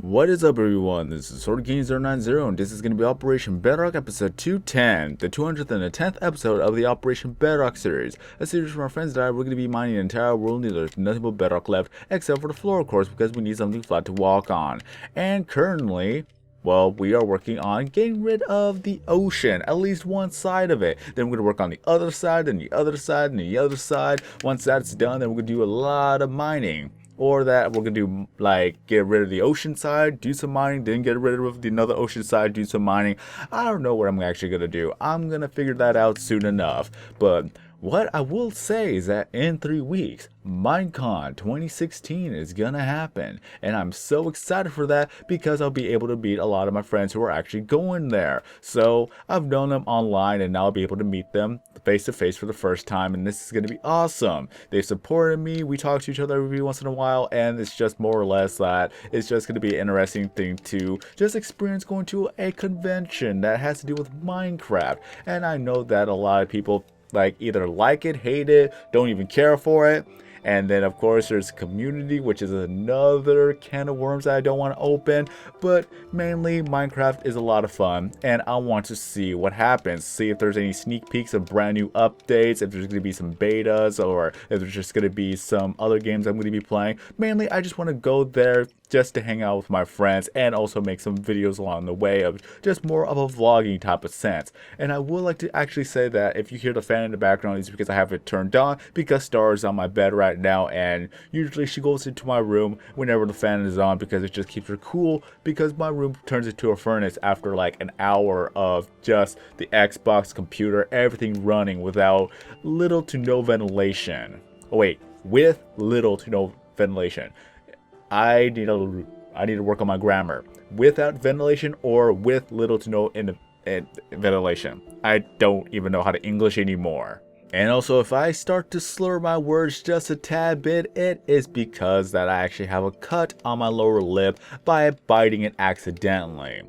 What is up, everyone? This is SwordKing090, and this is going to be Operation Bedrock episode 210, the 210th episode of the Operation Bedrock series. A series from our friends that we're going to be mining the entire world, and there's nothing but bedrock left, except for the floor, of course, because we need something flat to walk on. And currently, well, we are working on getting rid of the ocean, at least one side of it. Then we're going to work on the other side, and the other side, and the other side. Once that's done, then we're going to do a lot of mining. Or that we're gonna do, like, get rid of the ocean side, do some mining, then get rid of the another ocean side, do some mining. I don't know what I'm actually gonna do. I'm gonna figure that out soon enough. But what I will say is that in 3 weeks, Minecon 2016 is gonna happen, and I'm so excited for that because I'll be able to meet a lot of my friends who are actually going there. So I've known them online, and now I'll be able to meet them face to face for the first time, and this is gonna be awesome. They've supported me, we talk to each other every once in a while, and it's just more or less that it's just gonna be an interesting thing to just experience going to a convention that has to do with Minecraft. And I know that a lot of people either like it, hate it, don't even care for it. And then, of course, there's community, which is another can of worms that I don't want to open. But mainly, Minecraft is a lot of fun, and I want to see what happens. See if there's any sneak peeks of brand new updates, if there's going to be some betas, or if there's just going to be some other games I'm going to be playing. Mainly, I just want to go there just to hang out with my friends and also make some videos along the way of just more of a vlogging type of sense. And I would like to actually say that if you hear the fan in the background, it's because I have it turned on, because Star is on my bed right now, and usually she goes into my room whenever the fan is on because it just keeps her cool, because my room turns into a furnace after like an hour of just the Xbox computer, everything running without little to no ventilation. Oh wait, with little to no ventilation. I need to work on my grammar. Without ventilation or with little to no ventilation. I don't even know how to English anymore. And also, if I start to slur my words just a tad bit, it is because that I actually have a cut on my lower lip by biting it accidentally.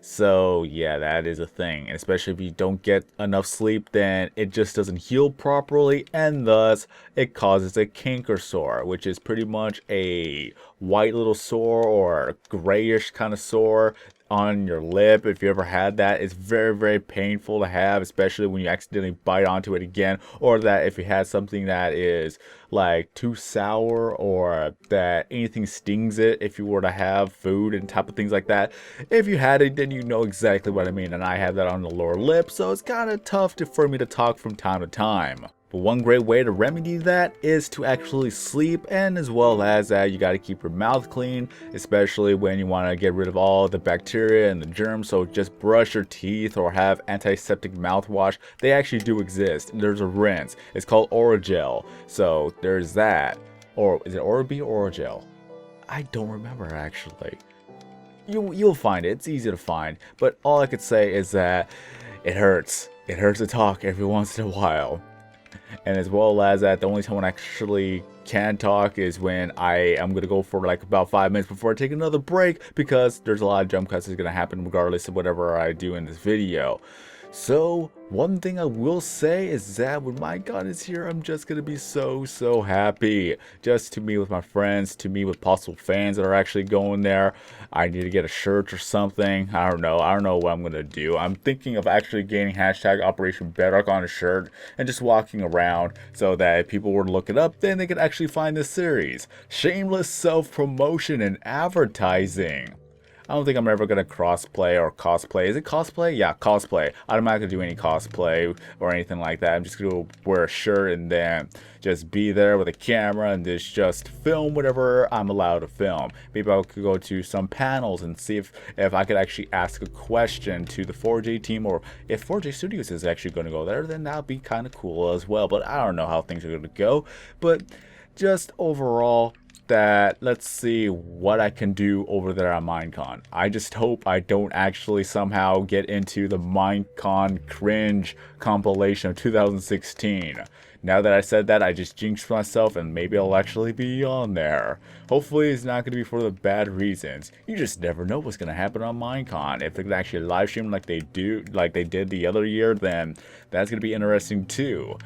So yeah, that is a thing, and especially if you don't get enough sleep, then it just doesn't heal properly, and thus it causes a canker sore, which is pretty much a white little sore or a grayish kind of sore on your lip. If you ever had that, it's very, very painful to have, especially when you accidentally bite onto it again, or that if you had something that is like too sour, or that anything stings it if you were to have food and type of things like that. If you had it, then you know exactly what I mean, and I have that on the lower lip, so it's kind of tough for me to talk from time to time. But one great way to remedy that is to actually sleep, and as well as that, you got to keep your mouth clean, especially when you want to get rid of all the bacteria and the germs. So just brush your teeth or have antiseptic mouthwash. They actually do exist. There's a rinse. It's called Oragel. So there's that. Or is it Oral-B or Oragel? I don't remember actually. You'll find it. It's easy to find. But all I could say is that it hurts. It hurts to talk every once in a while. And as well as that, the only time when I actually can talk is when I am going to go for like about 5 minutes before I take another break, because there's a lot of jump cuts that's going to happen regardless of whatever I do in this video. So one thing I will say is that when Minecon is here, I'm just going to be so happy. Just to meet with my friends, to meet with possible fans that are actually going there. I need to get a shirt or something. I don't know what I'm going to do. I'm thinking of actually gaining hashtag Operation Bedrock on a shirt and just walking around, so that if people were to look it up, then they could actually find this series. Shameless self-promotion and advertising. I don't think I'm ever going to crossplay or cosplay. Is it cosplay? Yeah, cosplay. I'm not going to do any cosplay or anything like that. I'm just going to wear a shirt and then just be there with a camera and just film whatever I'm allowed to film. Maybe I could go to some panels and see if I could actually ask a question to the 4J team, or if 4J Studios is actually going to go there, then that would be kind of cool as well. But I don't know how things are going to go. But just overall, that let's see what I can do over there on Minecon. I just hope I don't actually somehow get into the Minecon cringe compilation of 2016. Now that I said that, I just jinxed myself, and maybe I'll actually be on there. Hopefully it's not going to be for the bad reasons. You just never know what's going to happen on Minecon. If they can actually live stream like they did the other year, then that's going to be interesting too.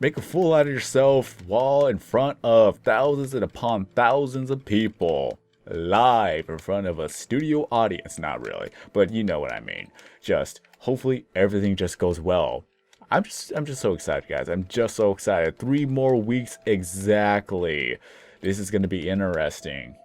Make a fool out of yourself while in front of thousands and upon thousands of people. live in front of a studio audience. Not really, but you know what I mean. Just hopefully everything just goes well. I'm just so excited, guys. I'm just so excited. 3 more weeks exactly. This is gonna be interesting.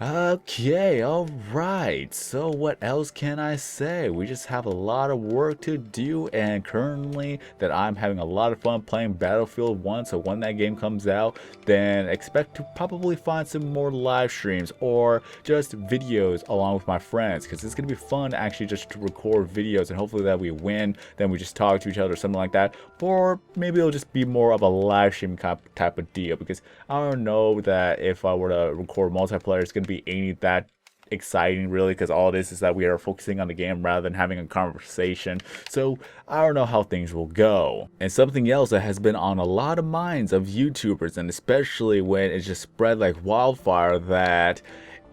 Okay, alright, so what else can I say? We just have a lot of work to do, and currently that I'm having a lot of fun playing Battlefield 1, so when that game comes out, then expect to probably find some more live streams or just videos along with my friends, because it's going to be fun actually just to record videos, and hopefully that we win, then we just talk to each other or something like that, or maybe it'll just be more of a live stream type of deal, because I don't know that if I were to record multiplayer, it's going to be ain't that exciting really, because all this is that we are focusing on the game rather than having a conversation. So I don't know how things will go. And something else that has been on a lot of minds of YouTubers, and especially when it just spread like wildfire, that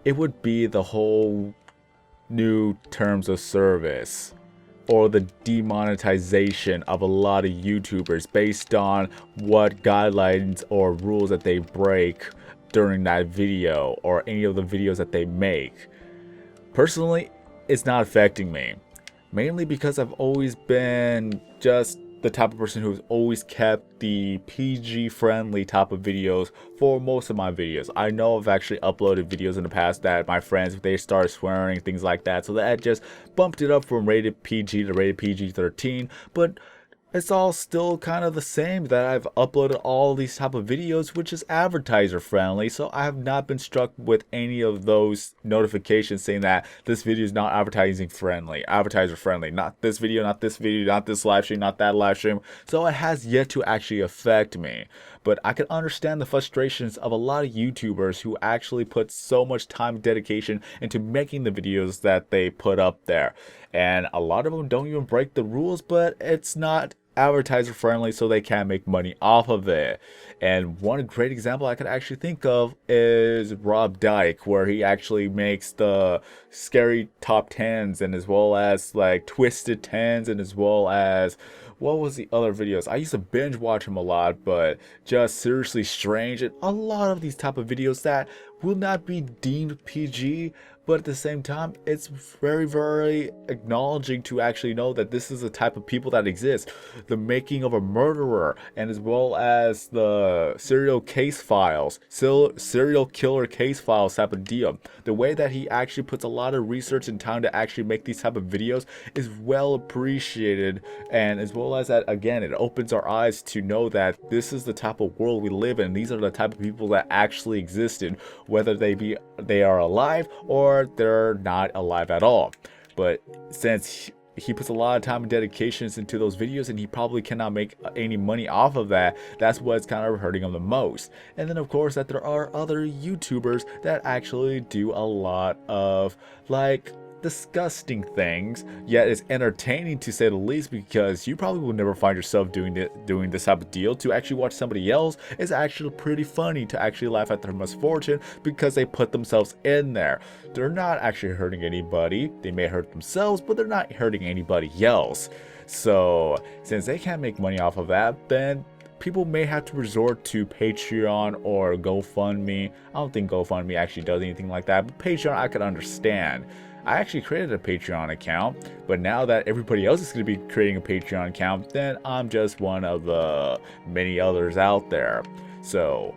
it would be the whole new terms of service or the demonetization of a lot of YouTubers based on what guidelines or rules that they break during that video or any of the videos that they make. Personally, it's not affecting me, mainly because I've always been just the type of person who's always kept the PG friendly type of videos for most of my videos. I know I've actually uploaded videos in the past that my friends, they started swearing, things like that, so that just bumped it up from rated PG to rated PG-13, but it's all still kind of the same that I've uploaded all these type of videos, which is advertiser friendly. So I have not been struck with any of those notifications saying that this video is not advertiser friendly, not this video, not this video, not this live stream, not that live stream. So it has yet to actually affect me. But I can understand the frustrations of a lot of YouTubers who actually put so much time and dedication into making the videos that they put up there. And a lot of them don't even break the rules, but it's not advertiser friendly, so they can't make money off of it. And one great example I could actually think of is Rob Dyke, where he actually makes the scary top 10s, and as well as like twisted 10s, and as well as what was the other videos? I used to binge watch him a lot, but just seriously strange, and a lot of these type of videos that will not be deemed PG, but at the same time, it's very, very acknowledging to actually know that this is the type of people that exist. The making of a murderer, and as well as the serial killer case files type of deal. The way that he actually puts a lot of research and time to actually make these type of videos is well appreciated, and as well as that, again, it opens our eyes to know that this is the type of world we live in. These are the type of people that actually existed, whether they are alive or they're not alive at all. But since he puts a lot of time and dedications into those videos, and he probably cannot make any money off of that, that's what's kind of hurting him the most. And then of course that there are other YouTubers that actually do a lot of like disgusting things, yet it's entertaining to say the least, because you probably will never find yourself doing this type of deal. To actually watch somebody else is actually pretty funny, to actually laugh at their misfortune, because they put themselves in there. They're not actually hurting anybody. They may hurt themselves, but they're not hurting anybody else. So since they can't make money off of that, then people may have to resort to Patreon or GoFundMe. I don't think GoFundMe actually does anything like that, but Patreon I could understand. I actually created a Patreon account, but now that everybody else is going to be creating a Patreon account, then I'm just one of the many others out there. So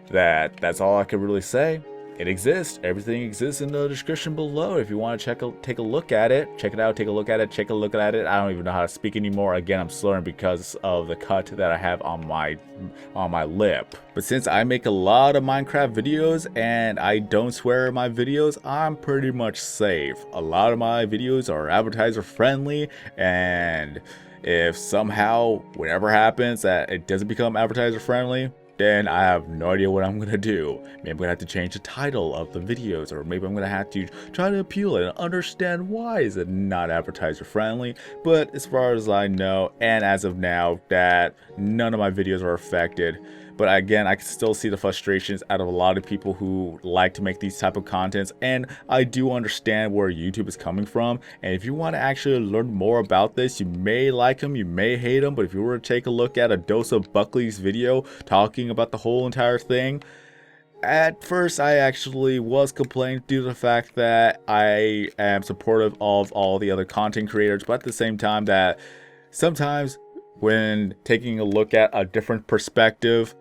that's all I can really say. It exists. Everything exists in the description below. If you want to take a look at it, check it out, take a look at it. I don't even know how to speak anymore. Again, I'm slurring because of the cut that I have on my lip. But since I make a lot of Minecraft videos and I don't swear in my videos, I'm pretty much safe. A lot of my videos are advertiser friendly, and if somehow whatever happens that it doesn't become advertiser friendly, then I have no idea what I'm gonna do. Maybe I'm gonna have to change the title of the videos, or maybe I'm gonna have to try to appeal it and understand why is it not advertiser friendly. But as far as I know, and as of now, that none of my videos are affected. But again, I can still see the frustrations out of a lot of people who like to make these type of contents, and I do understand where YouTube is coming from. And if you want to actually learn more about this, you may like him, you may hate him, but if you were to take a look at a Dose of Buckley's video talking about the whole entire thing, At first, I actually was complaining due to the fact that I am supportive of all the other content creators, but at the same time that sometimes when taking a look at a different perspective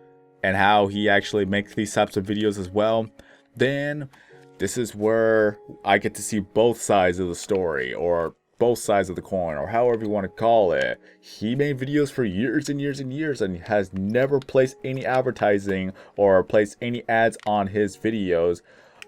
and how he actually makes these types of videos as well, then this is where I get to see both sides of the story, or both sides of the coin, or however you want to call it. He made videos for years and years and years and has never placed any advertising or placed any ads on his videos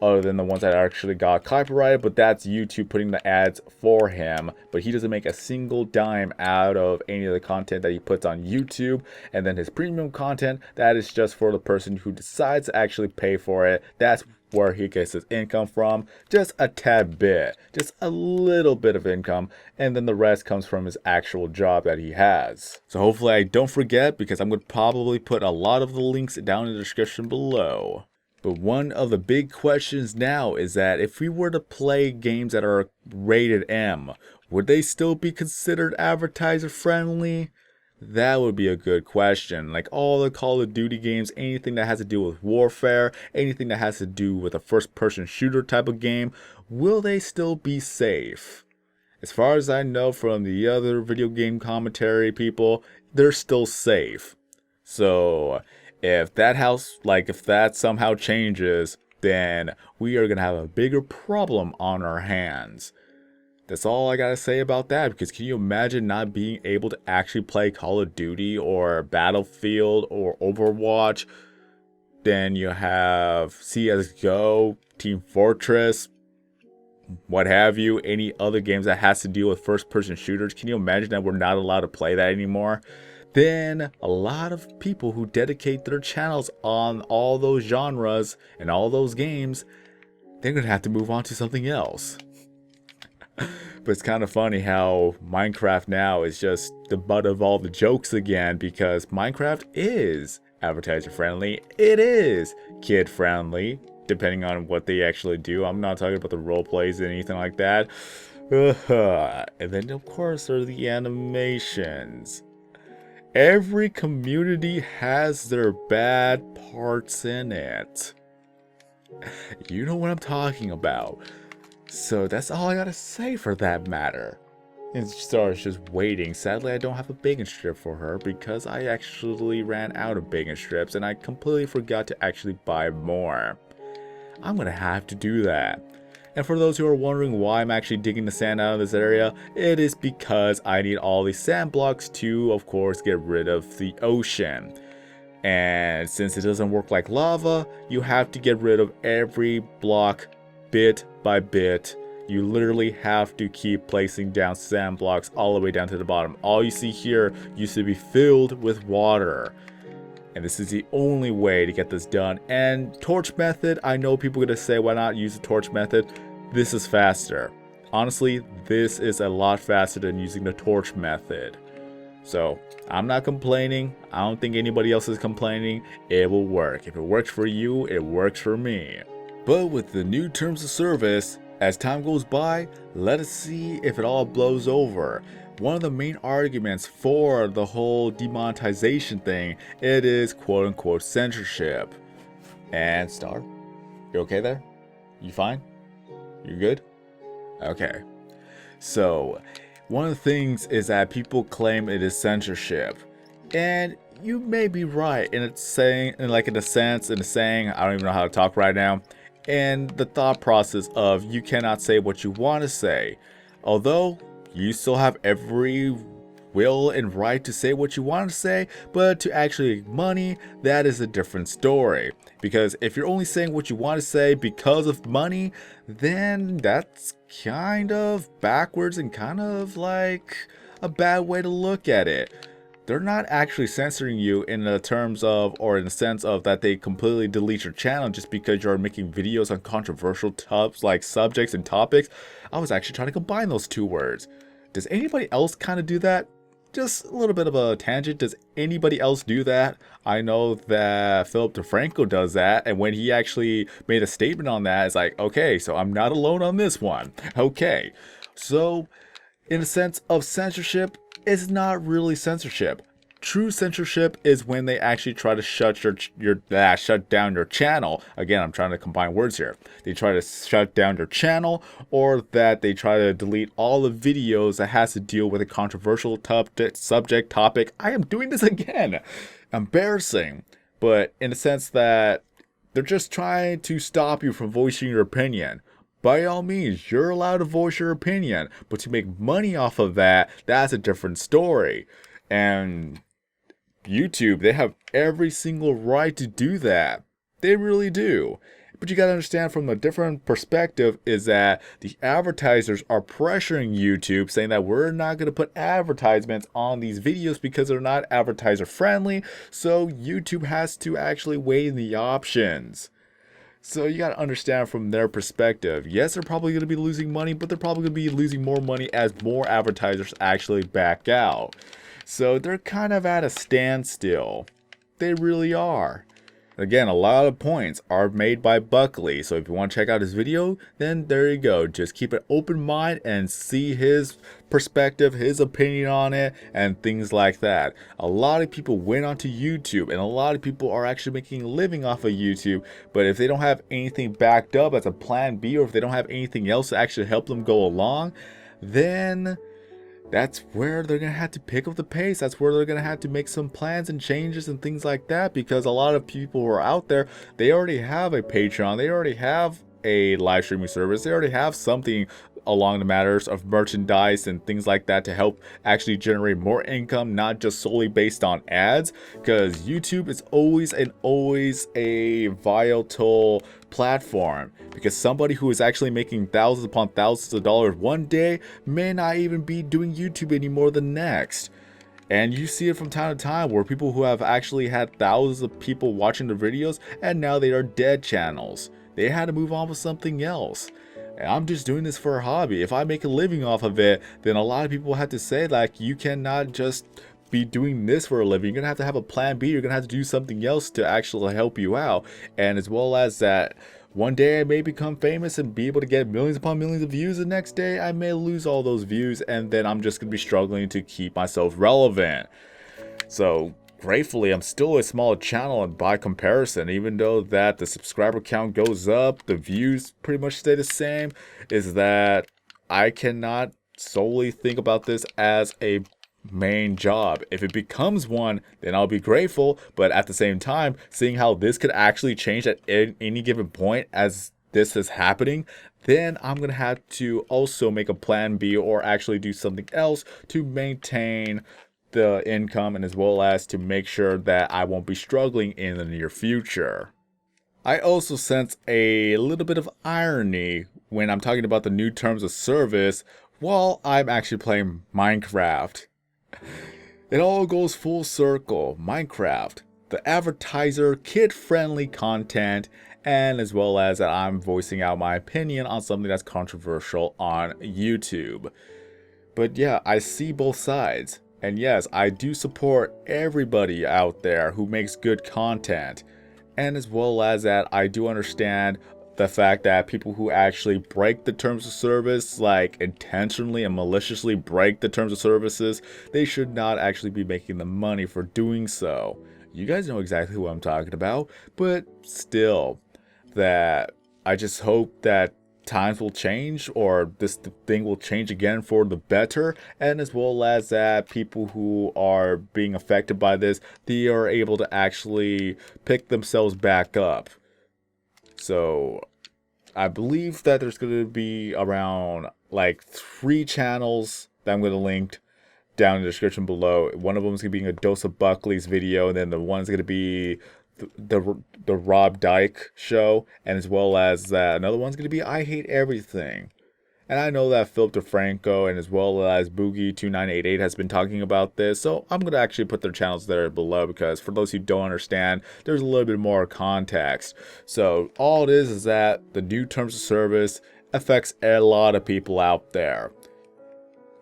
other than the ones that actually got copyrighted, but that's YouTube putting the ads for him. But he doesn't make a single dime out of any of the content that he puts on YouTube. And then his premium content, that is just for the person who decides to actually pay for it. That's where he gets his income from. Just a tad bit, just a little bit of income, and then the rest comes from his actual job that he has. So hopefully I don't forget, because I'm going to probably put a lot of the links down in the description below. But one of the big questions now is that if we were to play games that are rated M, would they still be considered advertiser friendly? That would be a good question. Like all the Call of Duty games, anything that has to do with warfare, anything that has to do with a first-person shooter type of game, will they still be safe? As far as I know from the other video game commentary people, they're still safe. So if that somehow changes, then we are going to have a bigger problem on our hands. That's all I gotta say about that, because can you imagine not being able to actually play Call of Duty or Battlefield or Overwatch? Then you have CSGO, Team Fortress, what have you, any other games that has to deal with first-person shooters. Can you imagine that we're not allowed to play that anymore? Then a lot of people who dedicate their channels on all those genres and all those games, they're gonna have to move on to something else. But it's kind of funny how Minecraft now is just the butt of all the jokes again, because Minecraft is advertiser friendly, it is kid friendly, depending on what they actually do. I'm not talking about the role plays and anything like that. And then of course there are the animations. Every community has their bad parts in it. You know what I'm talking about. So that's all I gotta say for that matter. And Star's just waiting. Sadly, I don't have a bacon strip for her because I actually ran out of bacon strips and I completely forgot to actually buy more. I'm gonna have to do that. And for those who are wondering why I'm actually digging the sand out of this area, it is because I need all these sand blocks to, of course, get rid of the ocean. And since it doesn't work like lava, you have to get rid of every block bit by bit. You literally have to keep placing down sand blocks all the way down to the bottom. All you see here used to be filled with water. And this is the only way to get this done. And torch method, I know people are going to say, why not use the torch method? This is faster. Honestly, this is a lot faster than using the torch method. So, I'm not complaining. I don't think anybody else is complaining. It will work. If it works for you, it works for me. But with the new terms of service, as time goes by, let us see if it all blows over. One of the main arguments for the whole demonetization thing, it is quote-unquote censorship. And Star, you okay there? You fine? You good? Okay. So, one of the things is that people claim it is censorship. And you may be right in it saying, in a sense, in the saying, I don't even know how to talk right now. And the thought process of you cannot say what you want to say. Although you still have every will and right to say what you want to say, but to actually make money, that is a different story. Because if you're only saying what you want to say because of money, then that's kind of backwards and kind of like a bad way to look at it. They're not actually censoring you in the terms of, or in the sense of that they completely delete your channel just because you're making videos on controversial subjects and topics. I was actually trying to combine those two words. Does anybody else kind of do that? Just a little bit of a tangent. Does anybody else do that? I know that Philip DeFranco does that, and when he actually made a statement on that, it's like, okay, so I'm not alone on this one. Okay, so in a sense of censorship, it's not really censorship. True censorship is when they actually try to shut down your channel. Again, I'm trying to combine words here. They try to shut down your channel, or that they try to delete all the videos that has to deal with a controversial subject topic. I am doing this again. Embarrassing. But in the sense that they're just trying to stop you from voicing your opinion. By all means, you're allowed to voice your opinion, but to make money off of that, that's a different story. And YouTube, they have every single right to do that. They really do. But you gotta understand from a different perspective is that the advertisers are pressuring YouTube, saying that we're not gonna put advertisements on these videos because they're not advertiser friendly. So YouTube has to actually weigh the options. So you gotta understand from their perspective. Yes, they're probably gonna be losing money, but they're probably gonna be losing more money as more advertisers actually back out. So they're kind of at a standstill. They really are. Again, a lot of points are made by Buckley. So if you want to check out his video, then there you go. Just keep an open mind and see his perspective, his opinion on it, and things like that. A lot of people went onto YouTube, and a lot of people are actually making a living off of YouTube. But if they don't have anything backed up as a plan B, or if they don't have anything else to actually help them go along, then that's where they're going to have to pick up the pace. That's where they're going to have to make some plans and changes and things like that, because a lot of people who are out there, they already have a Patreon, they already have a live streaming service, they already have something along the matters of merchandise and things like that to help actually generate more income, not just solely based on ads, because YouTube is always a vital platform, because somebody who is actually making thousands upon thousands of dollars one day may not even be doing YouTube anymore the next. And you see it from time to time where people who have actually had thousands of people watching the videos, and now they are dead channels. They had to move on with something else. And I'm just doing this for a hobby. If I make a living off of it, then a lot of people have to say, like, you cannot just be doing this for a living. You're gonna have a plan B. You're gonna have to do something else to actually help you out. And as well as that, one day I may become famous and be able to get millions upon millions of views. The next day I may lose all those views, and then I'm just gonna be struggling to keep myself relevant. So gratefully, I'm still a small channel, and by comparison, even though that the subscriber count goes up, the views pretty much stay the same, is that I cannot solely think about this as a main job. If it becomes one, then I'll be grateful, but at the same time, seeing how this could actually change at any given point as this is happening, then I'm gonna have to also make a plan B, or actually do something else to maintain the income, and as well as to make sure that I won't be struggling in the near future. I also sense a little bit of irony when I'm talking about the new terms of service while I'm actually playing Minecraft. It all goes full circle. Minecraft, the advertiser, kid-friendly content, and as well as that I'm voicing out my opinion on something that's controversial on YouTube. But yeah, I see both sides. And yes, I do support everybody out there who makes good content. And as well as that, I do understand the fact that people who actually break the terms of service, like intentionally and maliciously break the terms of services, they should not actually be making the money for doing so. You guys know exactly what I'm talking about, but still, that I just hope that times will change, or this thing will change again for the better, and as well as that people who are being affected by this, they are able to actually pick themselves back up. So I believe that there's going to be around like 3 channels that I'm going to link down in the description below. One of them is going to be a dose of Buckley's video, and then the one's going to be the Rob Dyke show, and as well as that another one's going to be I Hate Everything. And I know that Philip DeFranco and as well as Boogie2988 has been talking about this, so I'm going to actually put their channels there below, because for those who don't understand, there's a little bit more context. So all it is that the new terms of service affects a lot of people out there.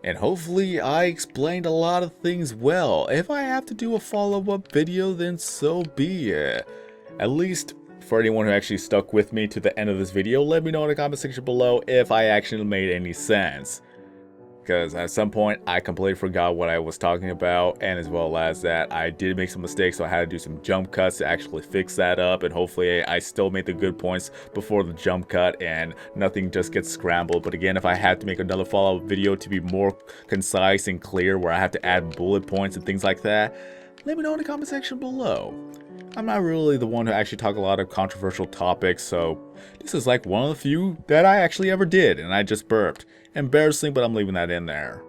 And hopefully I explained a lot of things well. If I have to do a follow-up video, then so be it. At least for anyone who actually stuck with me to the end of this video, let me know in the comment section below if I actually made any sense. because at some point I completely forgot what I was talking about, and as well as that I did make some mistakes, so I had to do some jump cuts to actually fix that up, and hopefully I still made the good points before the jump cut and nothing just gets scrambled. But again, if I had to make another follow-up video to be more concise and clear, where I have to add bullet points and things like that, let me know in the comment section below. I'm not really the one who actually talk a lot of controversial topics, so this is like one of the few that I actually ever did, and I just burped. Embarrassing, but I'm leaving that in there.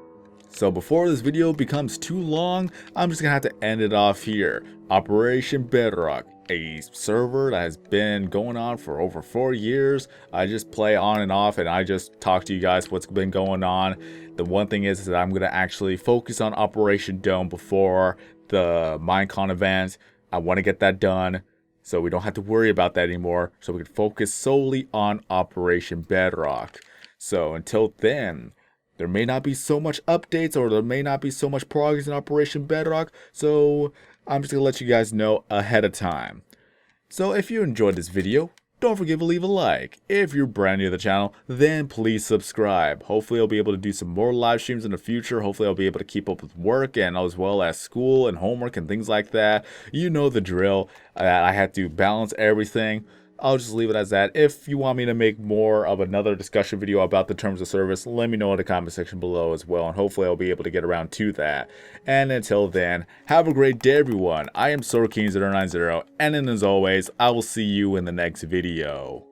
So before this video becomes too long, I'm just gonna have to end it off here. Operation Bedrock, a server that has been going on for over 4 years. I just play on and off, and I just talk to you guys what's been going on. The one thing is that I'm gonna actually focus on Operation Dome before the Minecon event. I want to get that done so we don't have to worry about that anymore, so we can focus solely on Operation Bedrock. So until then, there may not be so much updates, or there may not be so much progress in Operation Bedrock, so I'm just going to let you guys know ahead of time. So if you enjoyed this video, don't forget to leave a like. If you're brand new to the channel, then please subscribe. Hopefully I'll be able to do some more live streams in the future. Hopefully I'll be able to keep up with work, and as well as school and homework and things like that. You know the drill. I had to balance everything. I'll just leave it as that. If you want me to make more of another discussion video about the terms of service, let me know in the comment section below as well, and hopefully I'll be able to get around to that. And until then, have a great day everyone. I am SwordKing090, and then as always, I will see you in the next video.